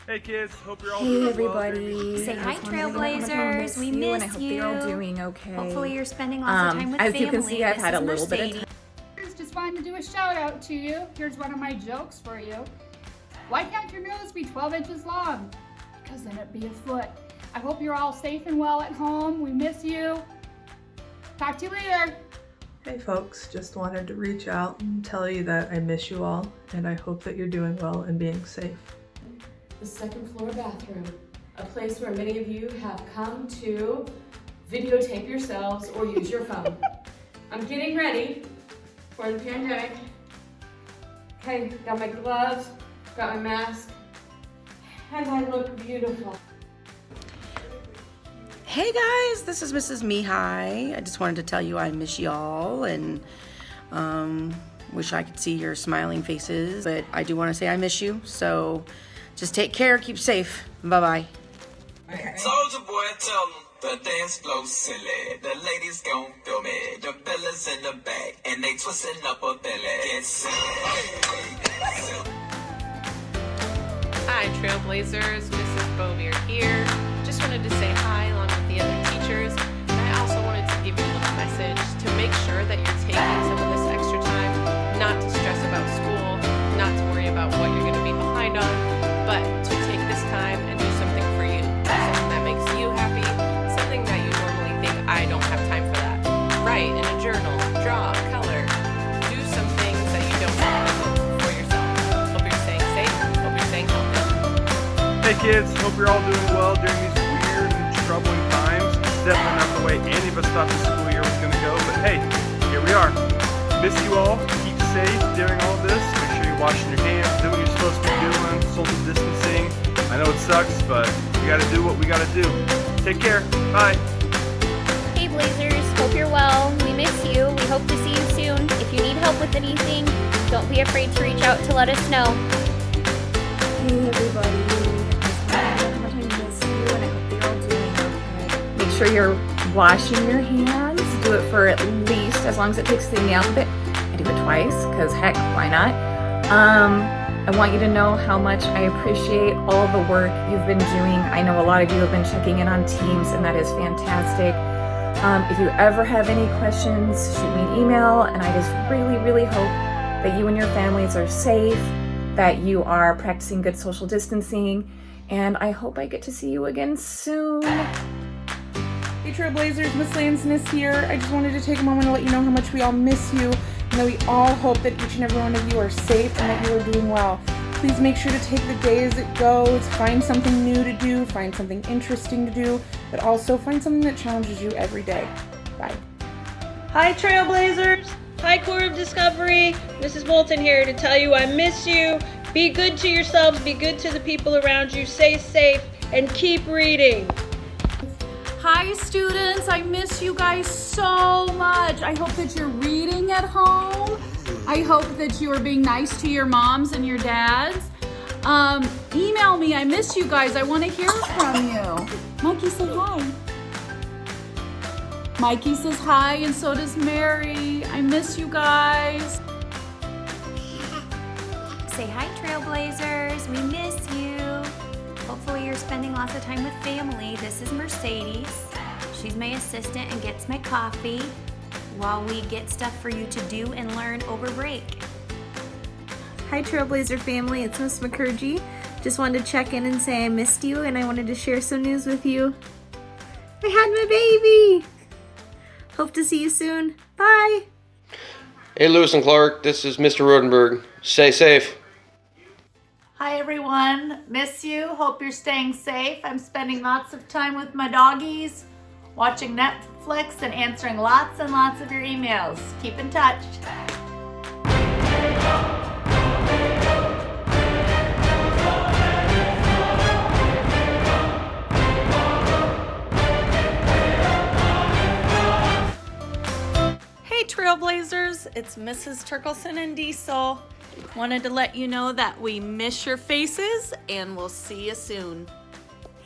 Hey kids, hope you're all Hey doing everybody. well. Say hi, I just wanted to let you know how much I Trailblazers. miss We you, and I miss hope that you're all you. doing okay. Hopefully you're spending lots of time with as family. you can see, I've This had a is little bit of Mercedes. time. Just wanted to do a shout out to you. Here's one of my jokes for you. Why can't your nose be 12 inches long? Because then it'd be a foot. I hope you're all safe and well at home. We miss you. Talk to you later. Hey folks, just wanted to reach out and tell you that I miss you all and I hope that you're doing well and being safe. The second floor bathroom, a place where many of you have come to videotape yourselves or use your phone. I'm getting ready for the pandemic. Okay, got my gloves, got my mask, and I look beautiful. Hey guys, this is Mrs. Mihai. I just wanted to tell you I miss y'all and wish I could see your smiling faces, but I do want to say I miss you. So just take care, keep safe. Bye-bye. Soldier boy, tell them the dance flow silly. The ladies gon' feel me. The fellas in the back and they twisting up a belly. Get silly. Hi, Trailblazers. Mrs. Bovier here. Just wanted to say hi along with the other teachers. And I also wanted to give you a little message to make sure that you're taking some of this extra time not to stress about school, not to worry about what you're going to be behind on, but to take this time and do something for you. Something that makes you happy, something that you normally think, I don't have time for that. Write in a journal, draw, color, do some things that you don't normally do for yourself. Hope you're staying safe, hope you're staying healthy. Hey kids, hope you're all doing well during these weird and troubling times. It's definitely not the way any of us thought the school year was going to go, but hey, here we are. Miss you all. Keep safe during all this. Make sure you're washing your hands, doing what you're supposed to be doing, social distancing. I know it sucks, but we got to do what we got to do. Take care. Bye. Hey Blazers, hope you're well. We miss you. We hope to see you soon. If you need help with anything, don't be afraid to reach out to let us know. Hey everybody. I just wanted to let you know how much I miss you, and I hope that you're all doing okay. Make sure you're washing your hands. Do it for at least as long as it takes in the alphabet. I do it twice, because heck, why not? I want you to know how much I appreciate all the work you've been doing. I know a lot of you have been checking in on Teams, and that is fantastic. If you ever have any questions, shoot me an email, and I just really, really hope that you and your families are safe, that you are practicing good social distancing, and I hope I get to see you again soon. Hey Trailblazers, Miss Lansness here. I just wanted to take a moment to let you know how much we all miss you and that we all hope that each and every one of you are safe and that you are doing well. Please make sure to take the day as it goes, find something new to do, find something interesting to do, but also find something that challenges you every day. Bye. Hi Trailblazers! Hi Corps of Discovery! Mrs. Bolton here to tell you I miss you. Be good to yourselves, be good to the people around you, stay safe, and keep reading. Hi students, I miss you guys so much. I hope that you're reading at home. I hope that you are being nice to your moms and your dads. Email me, I miss you guys. I want to hear from you. Mikey, say hi. Mikey says hi, and so does Mary. I miss you guys. Say hi, Trailblazers. We miss you. Hopefully you're spending lots of time with family. This is Mercedes. She's my assistant and gets my coffee while we get stuff for you to do and learn over break. Hi Trailblazer family, it's Miss McCurgy. Just wanted to check in and say I missed you and I wanted to share some news with you. I had my baby! Hope to see you soon. Bye! Hey Lewis and Clark, this is Mr. Rodenberg. Stay safe. Hi everyone, miss you, hope you're staying safe. I'm spending lots of time with my doggies, watching Netflix and answering lots and lots of your emails. Keep in touch. Hey Trailblazers, it's Mrs. Turkelson and Diesel. Wanted to let you know that we miss your faces and we'll see you soon.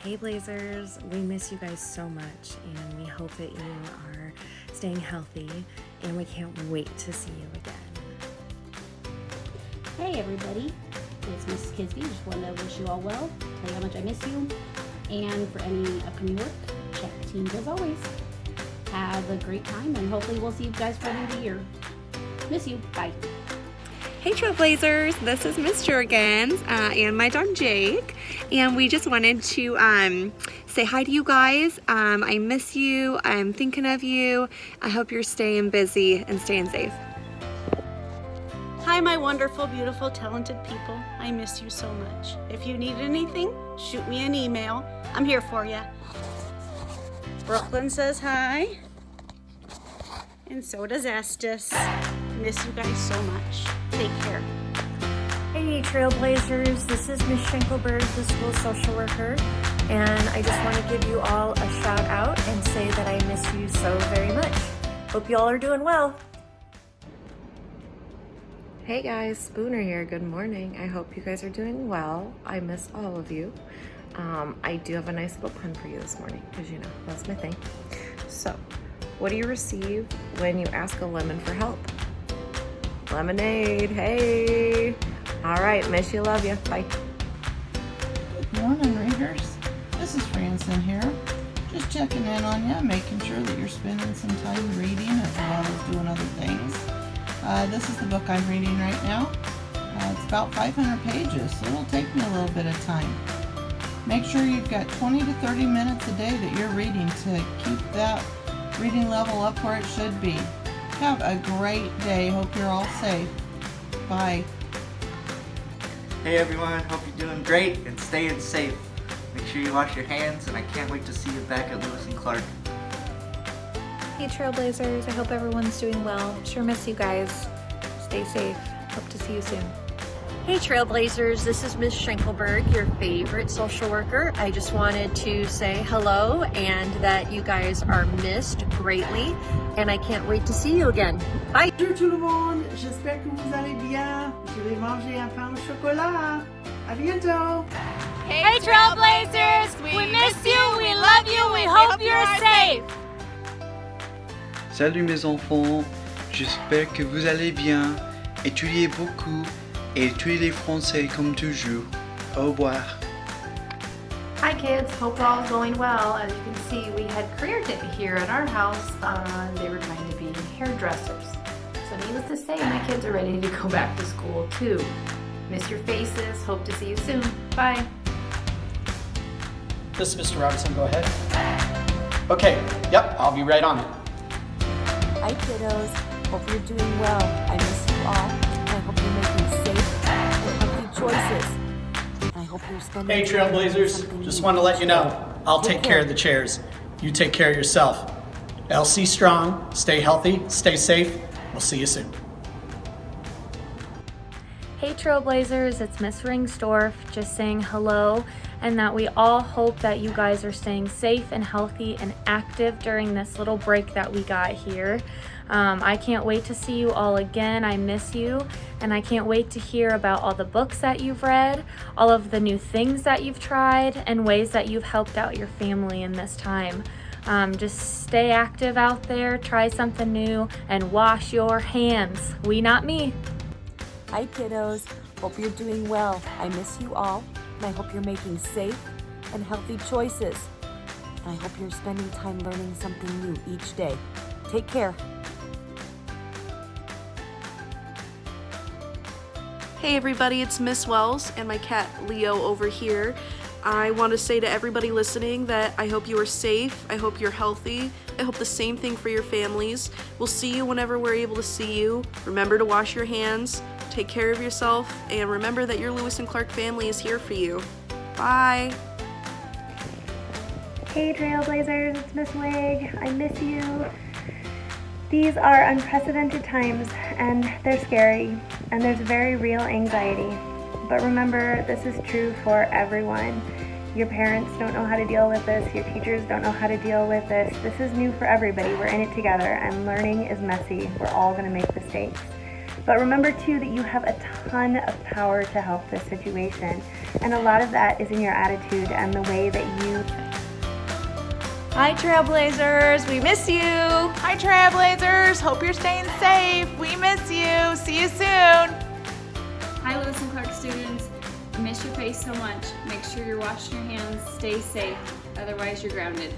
Hey Blazers, we miss you guys so much and we hope that you are staying healthy and we can't wait to see you again. Hey everybody, It's Mrs. Kisby. Just want to wish you all well, tell you how much I miss you, and for any upcoming work, check teams as always. Have a great time, and hopefully we'll see you guys for the end of the year. Miss you. Bye. Hey Trailblazers, this is Miss Jurgens and my dog Jake, and we just wanted to say hi to you guys. I miss you, I'm thinking of you. I hope you're staying busy and staying safe. Hi my wonderful, beautiful, talented people. I miss you so much. If you need anything, shoot me an email. I'm here for you. Brooklyn says hi, and so does Estes. Miss you guys so much. Take care. Hey Trailblazers, this is Miss Schenkelberg, the school social worker, and I just want to give you all a shout out and say that I miss you so very much. Hope you all are doing well. Hey guys, Spooner here. Good morning. I hope you guys are doing well. I miss all of you. I do have a nice little pun for you this morning because you know that's my thing. So, what do you receive when you ask a lemon for help? Lemonade. Hey. All right, miss you, love you. Bye. Good morning, readers. This is Franson here. Just checking in on you, making sure that you're spending some time reading as well as doing other things. This is the book I'm reading right now. It's about 500 pages, so it'll take me a little bit of time. Make sure you've got 20 to 30 minutes a day that you're reading to keep that reading level up where it should be. Have a great day. Hope you're all safe. Bye. Hey everyone, hope you're doing great and staying safe. Make sure you wash your hands, and I can't wait to see you back at Lewis and Clark. Hey Trailblazers, I hope everyone's doing well. Sure miss you guys. Stay safe. Hope to see you soon. Hey Trailblazers, this is Miss Schenkelberg, your favorite social worker. I just wanted to say hello and that you guys are missed greatly, and I can't wait to see you again. Bye! Bonjour tout le monde, j'espère que vous allez bien. Je vais manger un pain au chocolat. À bientôt! Hey Trailblazers, we miss you, we love you, we hope you're safe! Salut mes enfants, j'espère que vous allez bien. Étudiez beaucoup et étudiez français comme toujours. Au revoir. Hi kids, hope you're all going well. As you can see, we had career day here at our house. They were trying to be hairdressers. So needless to say, my kids are ready to go back to school too. Miss your faces, hope to see you soon. Bye. This is Mr. Robinson, go ahead. Okay, yep, I'll be right on it. Hi kiddos, hope you're doing well. I miss you all, and I hope you're making safe and healthy choices. And I hope you're spending Hey Trailblazers, just want to let you know, I'll take care of the chairs. You take care of yourself. LC strong, stay healthy, stay safe. We'll see you soon. Hey Trailblazers, it's Miss Ringstorff, just saying hello, and that we all hope that you guys are staying safe and healthy and active during this little break that we got here. I can't wait to see you all again. I miss you, and I can't wait to hear about all the books that you've read, all of the new things that you've tried, and ways that you've helped out your family in this time. Just stay active out there, try something new, and wash your hands. We, not me. Hi kiddos, hope you're doing well. I miss you all, and I hope you're making safe and healthy choices. And I hope you're spending time learning something new each day. Take care. Hey everybody, it's Miss Wells and my cat Leo over here. I want to say to everybody listening that I hope you are safe, I hope you're healthy, I hope the same thing for your families. We'll see you whenever we're able to see you. Remember to wash your hands, take care of yourself, and remember that your Lewis and Clark family is here for you. Bye! Hey Trailblazers, it's Miss Wig. I miss you. These are unprecedented times, and they're scary, and there's very real anxiety. But remember, this is true for everyone. Your parents don't know how to deal with this, your teachers don't know how to deal with this. This is new for everybody. We're in it together, and learning is messy. We're all gonna make mistakes. But remember too that you have a ton of power to help this situation. And a lot of that is in your attitude and the way that you... Hi Trailblazers, we miss you. Hi Trailblazers, hope you're staying safe. We miss you. See you soon. Hi Lewis and Clark students. miss your face so much. Make sure you're washing your hands. Stay safe. Otherwise, you're grounded.